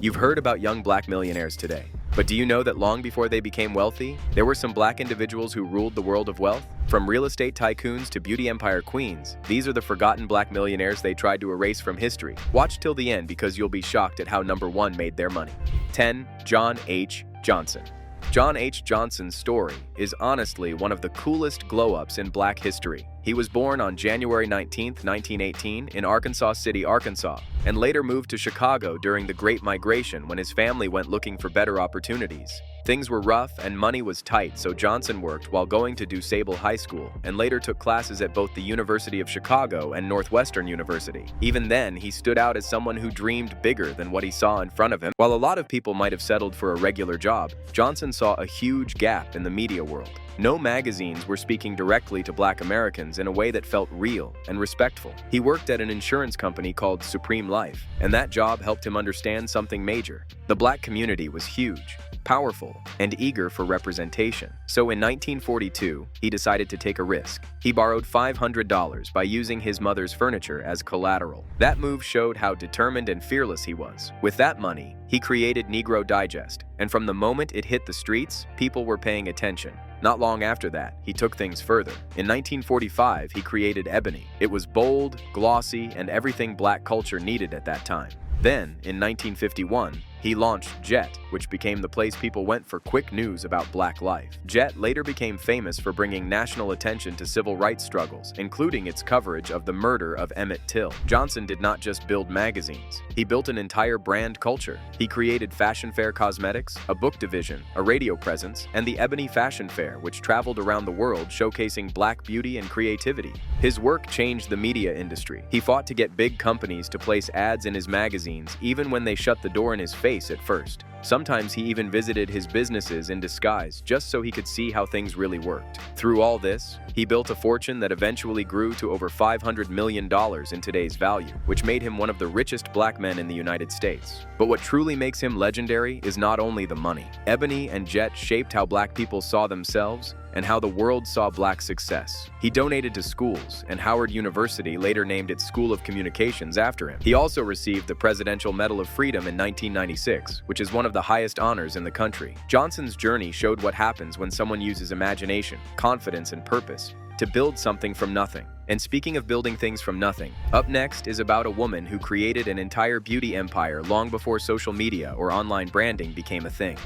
You've heard about young black millionaires today, but do you know that long before they became wealthy, there were some black individuals who ruled the world of wealth? From real estate tycoons to beauty empire queens, these are the forgotten black millionaires they tried to erase from history. Watch till the end because you'll be shocked at how number 1 made their money. 10. John H. Johnson. John H. Johnson's story is honestly one of the coolest glow-ups in black history. He was born on January 19, 1918 in Arkansas City, Arkansas, and later moved to Chicago during the Great Migration when his family went looking for better opportunities. Things were rough and money was tight, so Johnson worked while going to DuSable High School and later took classes at both the University of Chicago and Northwestern University. Even then, he stood out as someone who dreamed bigger than what he saw in front of him. While a lot of people might have settled for a regular job, Johnson saw a huge gap in the media world. No magazines were speaking directly to black Americans in a way that felt real and respectful. He worked at an insurance company called Supreme Life, and that job helped him understand something major. The black community was huge, powerful, and eager for representation. So in 1942, he decided to take a risk. He borrowed $500 by using his mother's furniture as collateral. That move showed how determined and fearless he was. With that money, he created Negro Digest, and from the moment it hit the streets, people were paying attention. Not long after that, he took things further. In 1945, he created EBONY. It was bold, glossy, and everything black culture needed at that time. Then, in 1951, he launched Jet, which became the place people went for quick news about black life. Jet later became famous for bringing national attention to civil rights struggles, including its coverage of the murder of Emmett Till. Johnson did not just build magazines. He built an entire brand culture. He created Fashion Fair Cosmetics, a book division, a radio presence, and the Ebony Fashion Fair, which traveled around the world showcasing black beauty and creativity. His work changed the media industry. He fought to get big companies to place ads in his magazines, even when they shut the door in his face at first. Sometimes he even visited his businesses in disguise just so he could see how things really worked. Through all this, he built a fortune that eventually grew to over $500 million in today's value, which made him one of the richest black men in the United States. But what truly makes him legendary is not only the money. Ebony and Jet shaped how black people saw themselves and how the world saw black success. He donated to schools, and Howard University later named its School of Communications after him. He also received the Presidential Medal of Freedom in 1996, which is one of the highest honors in the country. Johnson's journey showed what happens when someone uses imagination, confidence, and purpose to build something from nothing. And speaking of building things from nothing, up next is about a woman who created an entire beauty empire long before social media or online branding became a thing.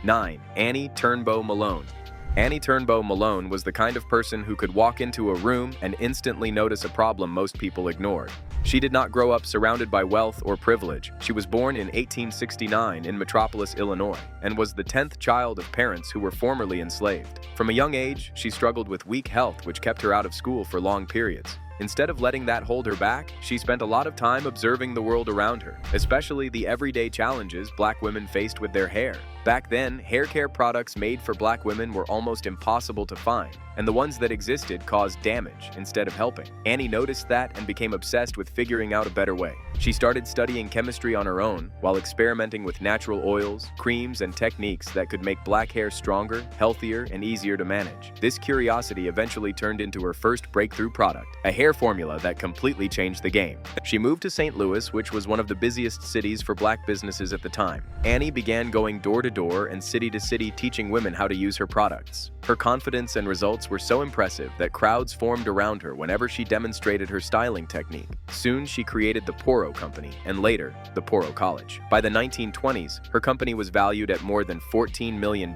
9. Annie Turnbo Malone. Annie Turnbo Malone was the kind of person who could walk into a room and instantly notice a problem most people ignored. She did not grow up surrounded by wealth or privilege. She was born in 1869 in Metropolis, Illinois, and was the 10th child of parents who were formerly enslaved. From a young age, she struggled with weak health, which kept her out of school for long periods. Instead of letting that hold her back, she spent a lot of time observing the world around her, especially the everyday challenges black women faced with their hair. Back then, hair care products made for black women were almost impossible to find, and the ones that existed caused damage instead of helping. Annie noticed that and became obsessed with figuring out a better way. She started studying chemistry on her own while experimenting with natural oils, creams, and techniques that could make black hair stronger, healthier, and easier to manage. This curiosity eventually turned into her first breakthrough product, a hair formula that completely changed the game. She moved to St. Louis, which was one of the busiest cities for black businesses at the time. Annie began going door to door and city to city teaching women how to use her products. Her confidence and results were so impressive that crowds formed around her whenever she demonstrated her styling technique. Soon she created the Poro Company and later the Poro College. By the 1920s, her company was valued at more than $14 million,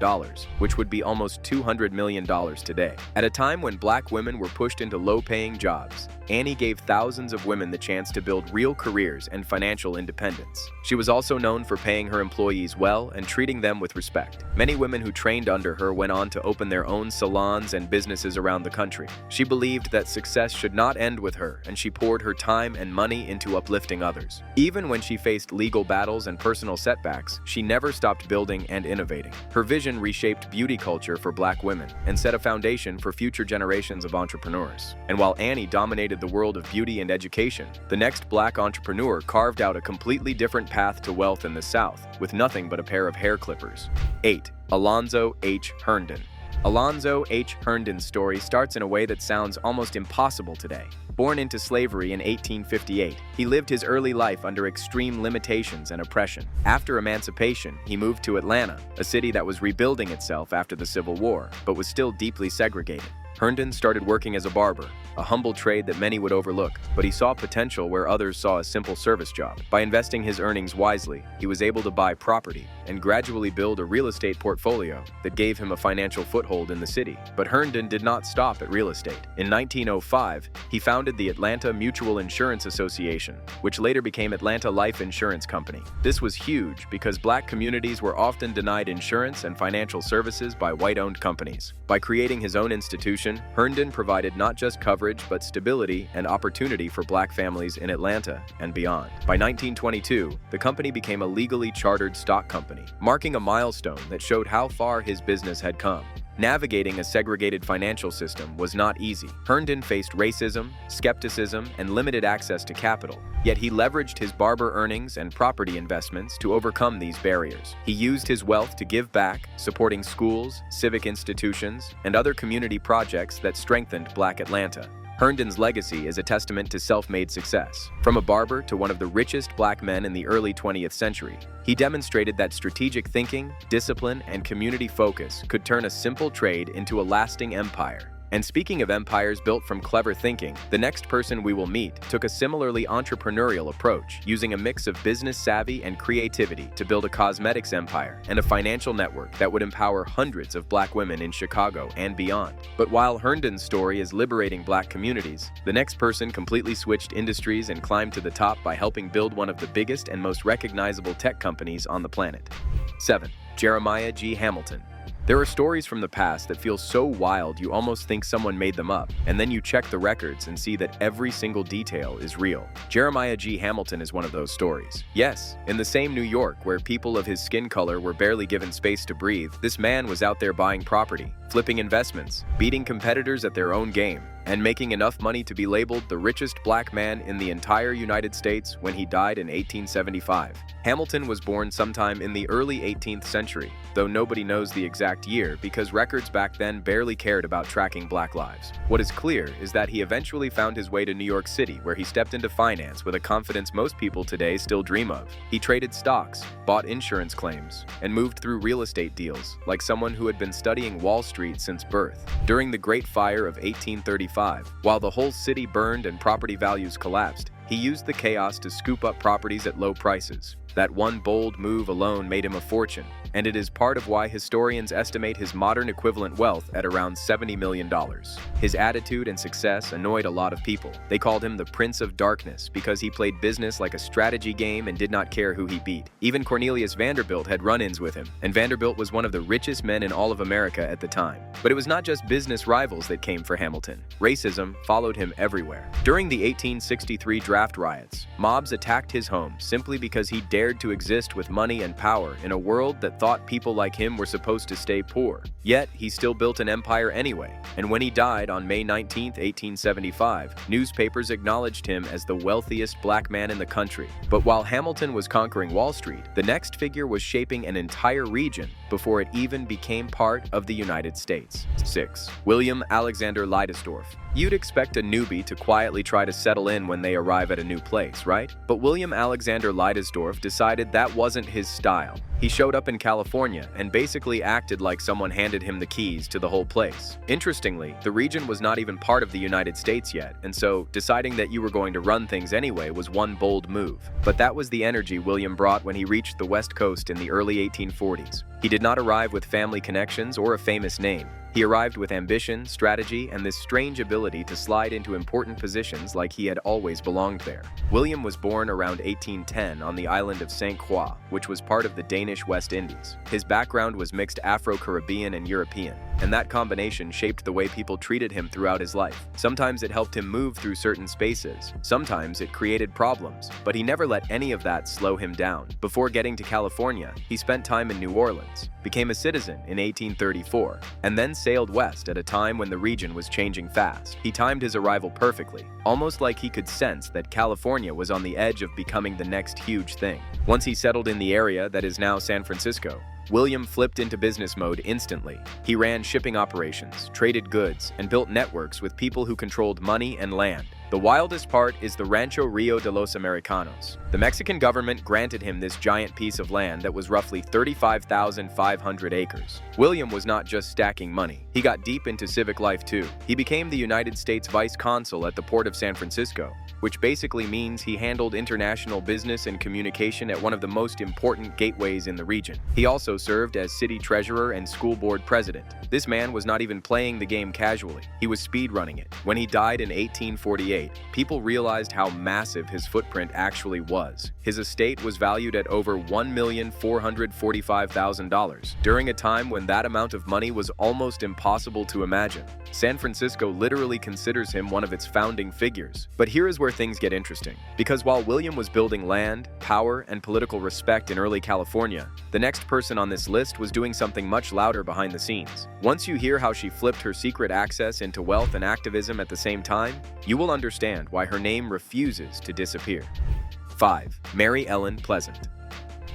which would be almost $200 million today. At a time when black women were pushed into low-paying jobs, Annie gave thousands of women the chance to build real careers and financial independence. She was also known for paying her employees well and treating them with respect. Many women who trained under her went on to open their own salons and businesses around the country. She believed that success should not end with her, and she poured her time and money into uplifting others. Even when she faced legal battles and personal setbacks, she never stopped building and innovating. Her vision reshaped beauty culture for black women and set a foundation for future generations of entrepreneurs. And while Annie dominated the world of beauty and education, the next black entrepreneur carved out a completely different path to wealth in the South with nothing but a pair of hair clippers. 8. Alonzo H. Herndon. Alonzo H. Herndon's story starts in a way that sounds almost impossible today. Born into slavery in 1858, he lived his early life under extreme limitations and oppression. After emancipation, he moved to Atlanta, a city that was rebuilding itself after the Civil War, but was still deeply segregated. Herndon started working as a barber, a humble trade that many would overlook, but he saw potential where others saw a simple service job. By investing his earnings wisely, he was able to buy property and gradually build a real estate portfolio that gave him a financial foothold in the city. But Herndon did not stop at real estate. In 1905, he founded the Atlanta Mutual Insurance Association, which later became Atlanta Life Insurance Company. This was huge because black communities were often denied insurance and financial services by white-owned companies. By creating his own institution, Herndon provided not just coverage but stability and opportunity for black families in Atlanta and beyond. By 1922, the company became a legally chartered stock company, marking a milestone that showed how far his business had come. Navigating a segregated financial system was not easy. Herndon faced racism, skepticism, and limited access to capital. Yet he leveraged his barber earnings and property investments to overcome these barriers. He used his wealth to give back, supporting schools, civic institutions, and other community projects that strengthened Black Atlanta. Herndon's legacy is a testament to self-made success. From a barber to one of the richest black men in the early 20th century, he demonstrated that strategic thinking, discipline, and community focus could turn a simple trade into a lasting empire. And speaking of empires built from clever thinking, the next person we will meet took a similarly entrepreneurial approach, using a mix of business savvy and creativity to build a cosmetics empire and a financial network that would empower hundreds of black women in Chicago and beyond. But while Herndon's story is liberating black communities, the next person completely switched industries and climbed to the top by helping build one of the biggest and most recognizable tech companies on the planet. 7. Jeremiah G. Hamilton. There are stories from the past that feel so wild you almost think someone made them up, and then you check the records and see that every single detail is real. Jeremiah G. Hamilton is one of those stories. Yes, in the same New York where people of his skin color were barely given space to breathe, this man was out there buying property, flipping investments, beating competitors at their own game, and making enough money to be labeled the richest black man in the entire United States when he died in 1875. Hamilton was born sometime in the early 18th century, though nobody knows the exact year because records back then barely cared about tracking black lives. What is clear is that he eventually found his way to New York City, where he stepped into finance with a confidence most people today still dream of. He traded stocks, bought insurance claims, and moved through real estate deals like someone who had been studying Wall Street since birth. During the Great Fire of 1835, while the whole city burned and property values collapsed, he used the chaos to scoop up properties at low prices. That one bold move alone made him a fortune, and it is part of why historians estimate his modern equivalent wealth at around $70 million. His attitude and success annoyed a lot of people. They called him the Prince of Darkness because he played business like a strategy game and did not care who he beat. Even Cornelius Vanderbilt had run-ins with him, and Vanderbilt was one of the richest men in all of America at the time. But it was not just business rivals that came for Hamilton. Racism followed him everywhere. During the 1863 draft riots, mobs attacked his home simply because he dared to exist with money and power in a world that thought people like him were supposed to stay poor. Yet, he still built an empire anyway, and when he died on May 19, 1875, newspapers acknowledged him as the wealthiest black man in the country. But while Hamilton was conquering Wall Street, the next figure was shaping an entire region before it even became part of the United States. 6. William Alexander Leidesdorff. You'd expect a newbie to quietly try to settle in when they arrive at a new place, right? But William Alexander Leidesdorff decided that wasn't his style. He showed up in California and basically acted like someone handed him the keys to the whole place. Interestingly, the region was not even part of the United States yet, and so deciding that you were going to run things anyway was one bold move. But that was the energy William brought when he reached the West Coast in the early 1840s. He did not arrive with family connections or a famous name. He arrived with ambition, strategy, and this strange ability to slide into important positions like he had always belonged there. William was born around 1810 on the island of St. Croix, which was part of the Danish West Indies. His background was mixed Afro-Caribbean and European, and that combination shaped the way people treated him throughout his life. Sometimes it helped him move through certain spaces, sometimes it created problems, but he never let any of that slow him down. Before getting to California, he spent time in New Orleans, became a citizen in 1834, and then sailed west at a time when the region was changing fast. He timed his arrival perfectly, almost like he could sense that California was on the edge of becoming the next huge thing. Once he settled in the area that is now San Francisco, William flipped into business mode instantly. He ran shipping operations, traded goods, and built networks with people who controlled money and land. The wildest part is the Rancho Rio de los Americanos. The Mexican government granted him this giant piece of land that was roughly 35,500 acres. William was not just stacking money. He got deep into civic life too. He became the United States Vice Consul at the Port of San Francisco, which basically means he handled international business and communication at one of the most important gateways in the region. He also served as city treasurer and school board president. This man was not even playing the game casually. He was speedrunning it. When he died in 1848, people realized how massive his footprint actually was. His estate was valued at over $1,445,000 during a time when that amount of money was almost impossible to imagine. San Francisco literally considers him one of its founding figures. But here is where things get interesting. Because while William was building land, power, and political respect in early California, the next person on this list was doing something much louder behind the scenes. Once you hear how she flipped her secret access into wealth and activism at the same time, you will understand why her name refuses to disappear. 5. Mary Ellen Pleasant.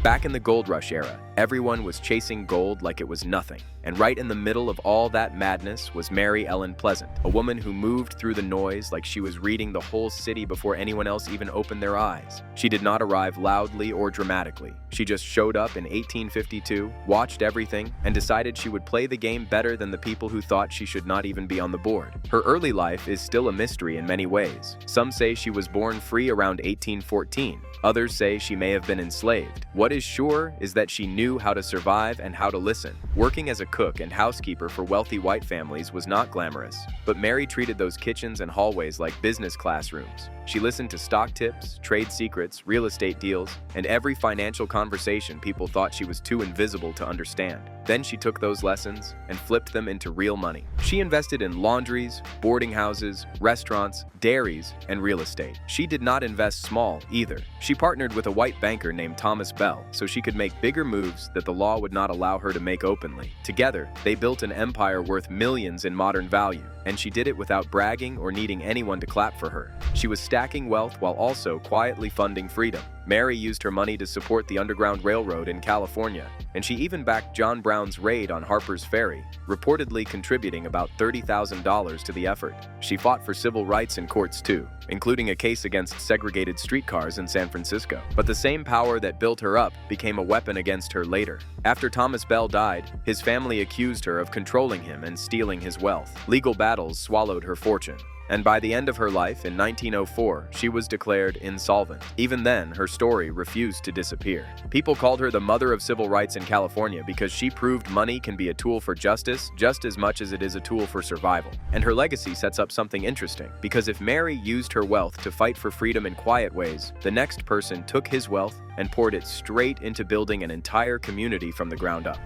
Back in the gold rush era, everyone was chasing gold like it was nothing. And right in the middle of all that madness was Mary Ellen Pleasant, a woman who moved through the noise like she was reading the whole city before anyone else even opened their eyes. She did not arrive loudly or dramatically. She just showed up in 1852, watched everything, and decided she would play the game better than the people who thought she should not even be on the board. Her early life is still a mystery in many ways. Some say she was born free around 1814. Others say she may have been enslaved. What is sure is that she knew how to survive and how to listen. Working as a cook and housekeeper for wealthy white families was not glamorous, but Mary treated those kitchens and hallways like business classrooms. She listened to stock tips, trade secrets, real estate deals, and every financial conversation people thought she was too invisible to understand. Then she took those lessons and flipped them into real money. She invested in laundries, boarding houses, restaurants, dairies, and real estate. She did not invest small either. She partnered with a white banker named Thomas Bell so she could make bigger moves that the law would not allow her to make openly. Together, they built an empire worth millions in modern value, and she did it without bragging or needing anyone to clap for her. She was stacking wealth while also quietly funding freedom. Mary used her money to support the Underground Railroad in California, and she even backed John Brown's raid on Harper's Ferry, reportedly contributing about $30,000 to the effort. She fought for civil rights in courts too, including a case against segregated streetcars in San Francisco. But the same power that built her up became a weapon against her later. After Thomas Bell died, his family accused her of controlling him and stealing his wealth. Legal battles swallowed her fortune, and by the end of her life in 1904, she was declared insolvent. Even then, her story refused to disappear. People called her the mother of civil rights in California because she proved money can be a tool for justice just as much as it is a tool for survival. And her legacy sets up something interesting, because if Mary used her wealth to fight for freedom in quiet ways, the next person took his wealth and poured it straight into building an entire community from the ground up.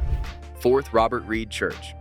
4th, Robert Reed Church.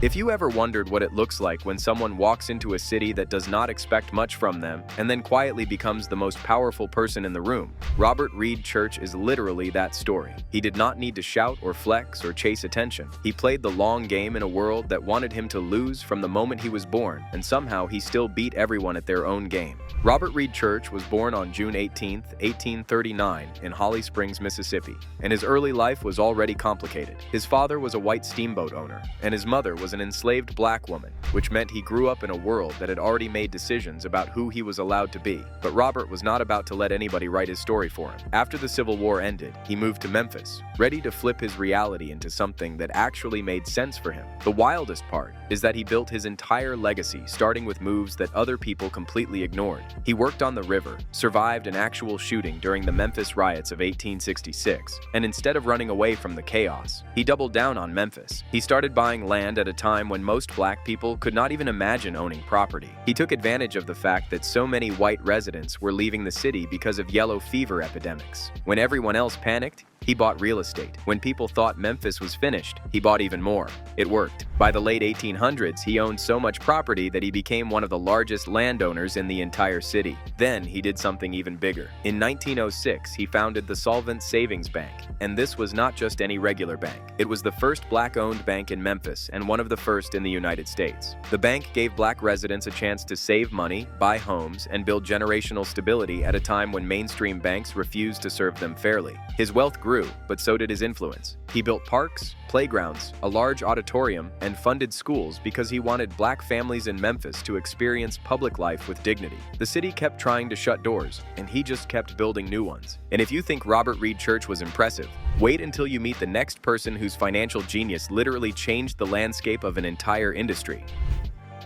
If you ever wondered what it looks like when someone walks into a city that does not expect much from them and then quietly becomes the most powerful person in the room, Robert Reed Church is literally that story. He did not need to shout or flex or chase attention. He played the long game in a world that wanted him to lose from the moment he was born, and somehow he still beat everyone at their own game. Robert Reed Church was born on June 18, 1839 in Holly Springs, Mississippi, and his early life was already complicated. His father was a white steamboat owner, and his mother was an enslaved black woman, which meant he grew up in a world that had already made decisions about who he was allowed to be. But Robert was not about to let anybody write his story for him. After the Civil War ended, he moved to Memphis, ready to flip his reality into something that actually made sense for him. The wildest part is that he built his entire legacy starting with moves that other people completely ignored. He worked on the river, survived an actual shooting during the Memphis riots of 1866, and instead of running away from the chaos, he doubled down on Memphis. He started buying land at a time when most black people could not even imagine owning property. He took advantage of the fact that so many white residents were leaving the city because of yellow fever epidemics. When everyone else panicked, he bought real estate. When people thought Memphis was finished, he bought even more. It worked. By the late 1800s, he owned so much property that he became one of the largest landowners in the entire city. Then he did something even bigger. In 1906, he founded the Solvent Savings Bank, and this was not just any regular bank. It was the first black-owned bank in Memphis and one of the first in the United States. The bank gave black residents a chance to save money, buy homes, and build generational stability at a time when mainstream banks refused to serve them fairly. His wealth grew grew, but so did his influence. He built parks, playgrounds, a large auditorium, and funded schools because he wanted black families in Memphis to experience public life with dignity. The city kept trying to shut doors, and he just kept building new ones. And if you think Robert Reed Church was impressive, wait until you meet the next person whose financial genius literally changed the landscape of an entire industry.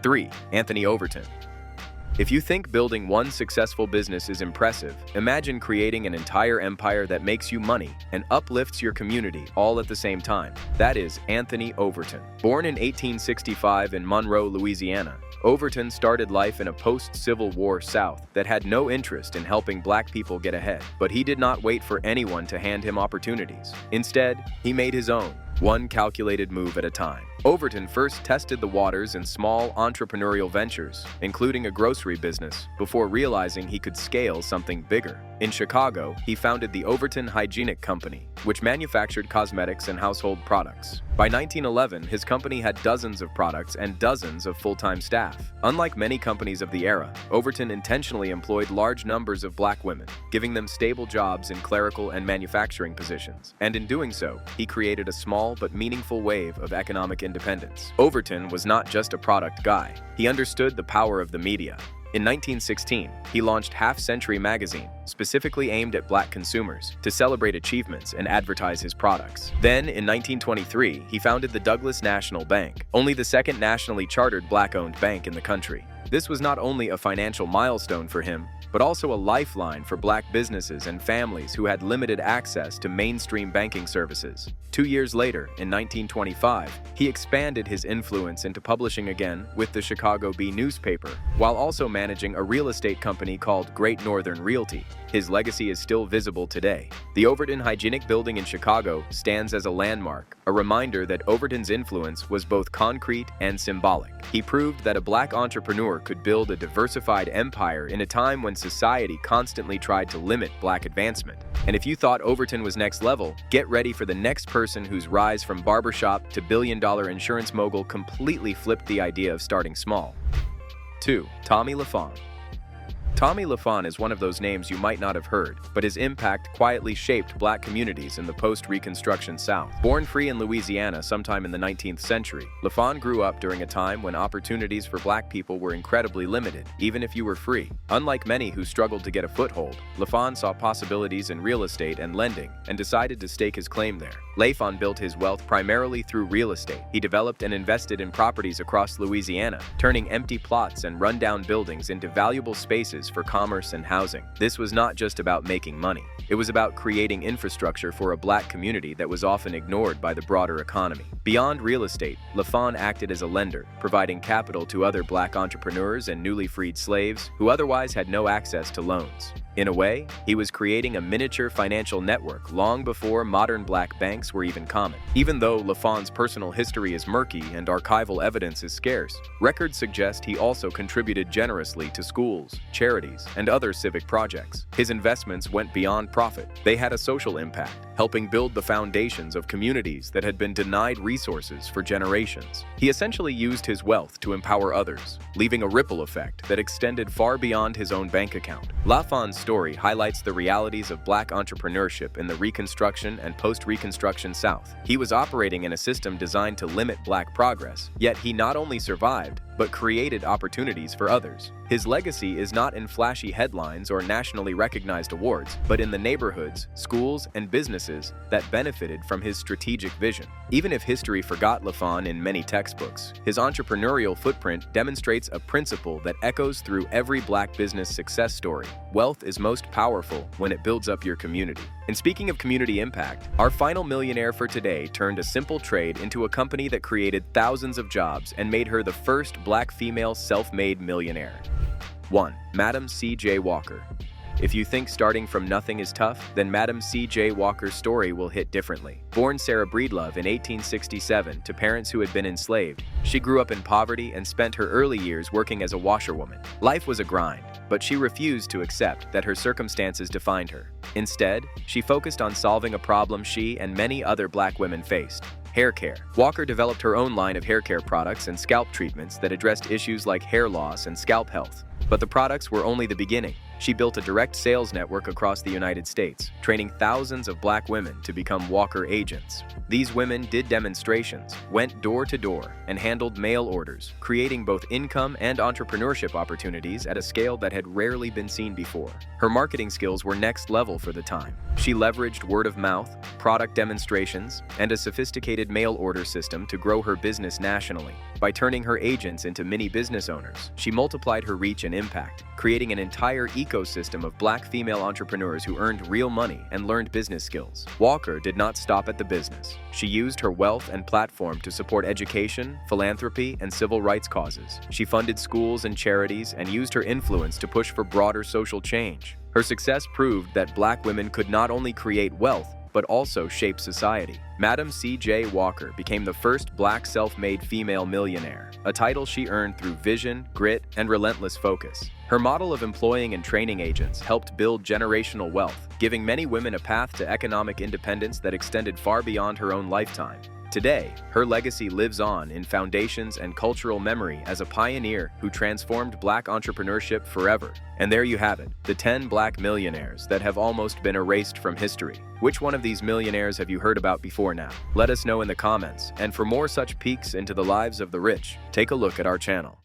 3. Anthony Overton. If you think building one successful business is impressive, imagine creating an entire empire that makes you money and uplifts your community all at the same time. That is Anthony Overton. Born in 1865 in Monroe, Louisiana, Overton started life in a post-Civil War South that had no interest in helping black people get ahead. But he did not wait for anyone to hand him opportunities. Instead, he made his own, one calculated move at a time. Overton first tested the waters in small entrepreneurial ventures, including a grocery business, before realizing he could scale something bigger. In Chicago, he founded the Overton Hygienic Company, which manufactured cosmetics and household products. By 1911, his company had dozens of products and dozens of full-time staff. Unlike many companies of the era, Overton intentionally employed large numbers of black women, giving them stable jobs in clerical and manufacturing positions. And in doing so, he created a small but meaningful wave of economic independence. Overton was not just a product guy. He understood the power of the media. In 1916, he launched Half Century magazine, specifically aimed at black consumers, to celebrate achievements and advertise his products. Then, in 1923, he founded the Douglas National Bank, only the second nationally chartered black-owned bank in the country. This was not only a financial milestone for him, but also a lifeline for black businesses and families who had limited access to mainstream banking services. 2 years later, in 1925, he expanded his influence into publishing again with the Chicago Bee newspaper, while also managing a real estate company called Great Northern Realty. His legacy is still visible today. The Overton Hygienic Building in Chicago stands as a landmark, a reminder that Overton's influence was both concrete and symbolic. He proved that a black entrepreneur could build a diversified empire in a time when society constantly tried to limit black advancement. And if you thought Overton was next level, get ready for the next person whose rise from barbershop to billion-dollar insurance mogul completely flipped the idea of starting small. 2. Tommy Lafon. Tommy Lafon is one of those names you might not have heard, but his impact quietly shaped black communities in the post-Reconstruction South. Born free in Louisiana sometime in the 19th century, Lafon grew up during a time when opportunities for black people were incredibly limited, even if you were free. Unlike many who struggled to get a foothold, Lafon saw possibilities in real estate and lending and decided to stake his claim there. Lafon built his wealth primarily through real estate. He developed and invested in properties across Louisiana, turning empty plots and rundown buildings into valuable spaces for commerce and housing. This was not just about making money. It was about creating infrastructure for a black community that was often ignored by the broader economy. Beyond real estate, Lafon acted as a lender, providing capital to other black entrepreneurs and newly freed slaves who otherwise had no access to loans. In a way, he was creating a miniature financial network long before modern black banks were even common. Even though Lafon's personal history is murky and archival evidence is scarce, records suggest he also contributed generously to schools, charities, and other civic projects. His investments went beyond profit. They had a social impact, helping build the foundations of communities that had been denied resources for generations. He essentially used his wealth to empower others, leaving a ripple effect that extended far beyond his own bank account. Lafon's story highlights the realities of black entrepreneurship in the Reconstruction and post-Reconstruction South. He was operating in a system designed to limit black progress, yet he not only survived, but created opportunities for others. His legacy is not in flashy headlines or nationally recognized awards, but in the neighborhoods, schools, and businesses that benefited from his strategic vision. Even if history forgot Lafon in many textbooks, his entrepreneurial footprint demonstrates a principle that echoes through every black business success story. Wealth is most powerful when it builds up your community. And speaking of community impact, our final millionaire for today turned a simple trade into a company that created thousands of jobs and made her the first black female self-made millionaire. 1. Madam C.J. Walker. If you think starting from nothing is tough, then Madam C.J. Walker's story will hit differently. Born Sarah Breedlove in 1867 to parents who had been enslaved, she grew up in poverty and spent her early years working as a washerwoman. Life was a grind, but she refused to accept that her circumstances defined her. Instead, she focused on solving a problem she and many other black women faced: hair care. Walker developed her own line of hair care products and scalp treatments that addressed issues like hair loss and scalp health. But the products were only the beginning. She built a direct sales network across the United States, training thousands of Black women to become Walker agents. These women did demonstrations, went door to door, and handled mail orders, creating both income and entrepreneurship opportunities at a scale that had rarely been seen before. Her marketing skills were next level for the time. She leveraged word of mouth, product demonstrations, and a sophisticated mail order system to grow her business nationally. By turning her agents into mini business owners, she multiplied her reach and impact, creating an entire ecosystem of Black female entrepreneurs who earned real money and learned business skills. Walker did not stop at the business. She used her wealth and platform to support education, philanthropy, and civil rights causes. She funded schools and charities and used her influence to push for broader social change. Her success proved that Black women could not only create wealth, but also shape society. Madam C.J. Walker became the first Black self-made female millionaire, a title she earned through vision, grit, and relentless focus. Her model of employing and training agents helped build generational wealth, giving many women a path to economic independence that extended far beyond her own lifetime. Today, her legacy lives on in foundations and cultural memory as a pioneer who transformed Black entrepreneurship forever. And there you have it, the 10 Black millionaires that have almost been erased from history. Which one of these millionaires have you heard about before now? Let us know in the comments, and for more such peeks into the lives of the rich, take a look at our channel.